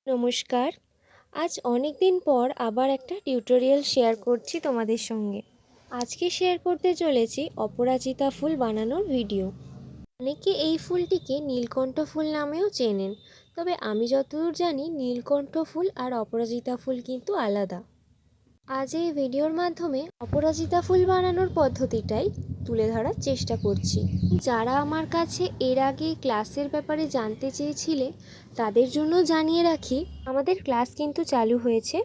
নমস্কার। আজ অনেক দিন পর আবার একটা টিউটোরিয়াল শেয়ার করছি তোমাদের সঙ্গে। আজকে শেয়ার করতে চলেছি অপরাজিতা ফুল বানানোর ভিডিও। অনেকে এই ফুলটিকে নীলকণ্ঠ ফুল নামেও চেনেন, তবে আমি যতদূর জানি নীলকণ্ঠ ফুল আর অপরাজিতা ফুল কিন্তু আলাদা। আজ এই ভিডিওর মাধ্যমে অপরাজিতা ফুল বানানোর পদ্ধতিটাই তুলে ধরার চেষ্টা করছি। যারা আমার কাছে এর আগে ক্লাসের ব্যাপারে জানতে চেয়েছিলে তাদের জন্য জানিয়ে রাখি, আমাদের ক্লাস কিন্তু চালু হয়েছে।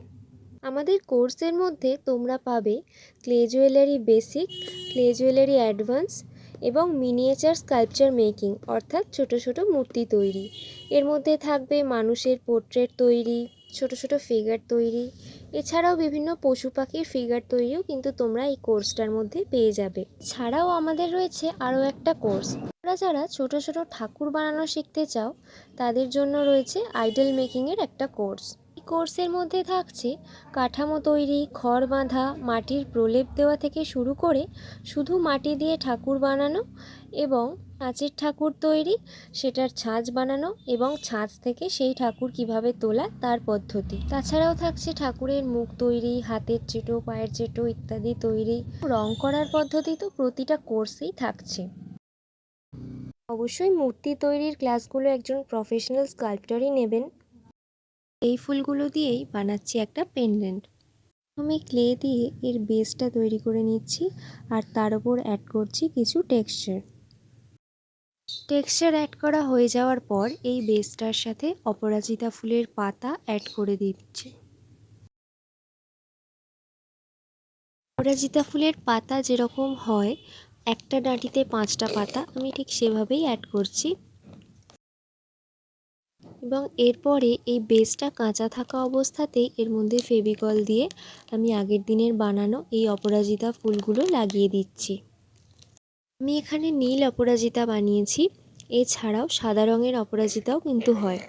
আমাদের কোর্সের মধ্যে তোমরা পাবে clay jewellery basic, clay jewellery advance এবং মিনিয়েচার স্কাল্পচার মেকিং, অর্থাৎ ছোট ছোট মূর্তি তৈরি। এর মধ্যে থাকবে মানুষের পোর্ট্রেট তৈরি, ছোট ছোট ফিগার তৈরি, এছাড়াও বিভিন্ন পশু পাখির ফিগার তৈরিও কিন্তু তোমরা এই কোর্সটার মধ্যে পেয়ে যাবে। ছাড়াও আমাদের রয়েছে আরও একটা কোর্স। তোমরা যারা ছোট ছোট ঠাকুর বানানো শিখতে চাও তাদের জন্য রয়েছে আইডল মেকিংয়ের একটা কোর্স। এই কোর্সের মধ্যে থাকছে কাঠামো তৈরি, খড় বাঁধা, মাটির প্রলেপ দেওয়া থেকে শুরু করে শুধু মাটি দিয়ে ঠাকুর বানানো এবং কাঁচের ঠাকুর তৈরি, সেটার ছাঁচ বানানো এবং ছাঁচ থেকে সেই ঠাকুর কিভাবে তোলা তার পদ্ধতি। তাছাড়াও থাকছে ঠাকুরের মুখ তৈরি, হাতের চেটো, পায়ের চেটো ইত্যাদি তৈরি। রং করার পদ্ধতি তো প্রতিটা কোর্সেই থাকছে। অবশ্যই মূর্তি তৈরির ক্লাসগুলো একজন প্রফেশনাল স্কাল্পটরই নেবেন। এই ফুলগুলো দিয়েই বানাচ্ছি একটা পেন্ডেন্ট। আমি ক্লে দিয়ে এর বেসটা তৈরি করে নিচ্ছি আর তার উপর অ্যাড করছি কিছু টেক্সচার অ্যাড করা হয়ে যাওয়ার পর এই বেসটার সাথে অপরাজিতা ফুলের পাতা অ্যাড করে দিচ্ছি। অপরাজিতা ফুলের পাতা যেরকম হয় একটা ডাঁটিতে 5টা পাতা, আমি ঠিক সেভাবেই অ্যাড করছি। এবং এরপরে এই বেসটা কাঁচা থাকা অবস্থাতেই এর মধ্যে ফেভিকল দিয়ে আমি আগের দিনের বানানো এই অপরাজিতা ফুলগুলো লাগিয়ে দিচ্ছি। আমি এখানে নীল অপরাজিতা বানিয়েছি, এছাড়াও সাদা রঙের অপরাজিতাও কিন্তু হয়,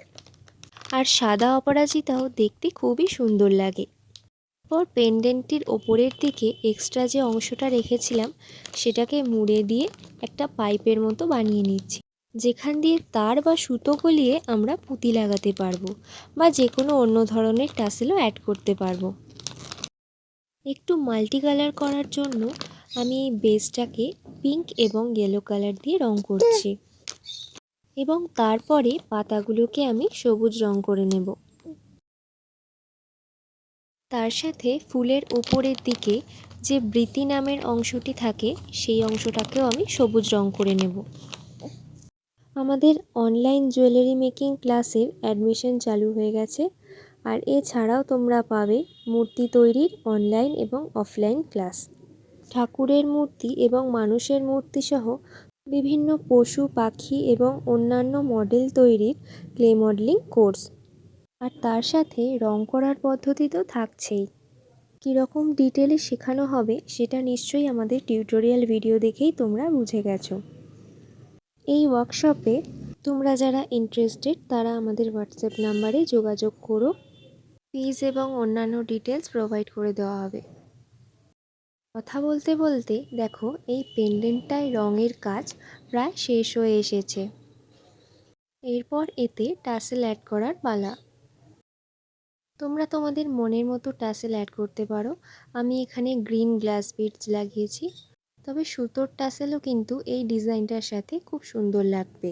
আর সাদা অপরাজিতাও দেখতে খুবই সুন্দর লাগে। এরপর পেন্ডেন্টটির ওপরের দিকে এক্সট্রা যে অংশটা রেখেছিলাম সেটাকে মুড়ে দিয়ে একটা পাইপের মতো বানিয়ে নিচ্ছি, যেখান দিয়ে তার বা সুতো গলিয়ে আমরা পুঁতি লাগাতে পারবো বা যে কোনো অন্য ধরনের টাসেলও অ্যাড করতে পারবো। একটু মাল্টি কালার করার জন্য আমি এই বেসটাকে পিঙ্ক এবং ইয়েলো কালার দিয়ে রং করছি এবং তারপরে পাতাগুলোকে আমি সবুজ রং করে নেব। তার সাথে ফুলের ওপরের দিকে যে বৃতি নামের অংশটি থাকে সেই অংশটাকেও আমি সবুজ রং করে নেব। আমাদের অনলাইন জুয়েলারি মেকিং ক্লাসের অ্যাডমিশন চালু হয়ে গেছে, আর এছাড়াও তোমরা পাবে মূর্তি তৈরির অনলাইন এবং অফলাইন ক্লাস, ঠাকুরের মূর্তি এবং মানুষের মূর্তি সহ বিভিন্ন পশু পাখি এবং অন্যান্য মডেল তৈরির ক্লে মডেলিং কোর্স, আর তার সাথে রং করার পদ্ধতি তো থাকছেই। কীরকম ডিটেলে শেখানো হবে সেটা নিশ্চয়ই আমাদের টিউটোরিয়াল ভিডিও দেখেই তোমরা বুঝে গেছো। এই ওয়ার্কশপে তোমরা যারা ইন্টারেস্টেড তারা আমাদের হোয়াটসঅ্যাপ নাম্বারে যোগাযোগ করো, ফিজ এবং অন্যান্য ডিটেলস প্রোভাইড করে দেওয়া হবে। কথা বলতে বলতে দেখো এই পেন্ডেন্টটায় রঙের কাজ প্রায় শেষ হয়ে এসেছে। এরপর এতে টাসেল অ্যাড করার পালা। তোমরা তোমাদের মনের মতো টাসেল অ্যাড করতে পারো। আমি এখানে গ্রিন গ্লাস বিডস লাগিয়েছি, তবে সুতোর টাসেলও কিন্তু এই ডিজাইনটার সাথে খুব সুন্দর লাগবে।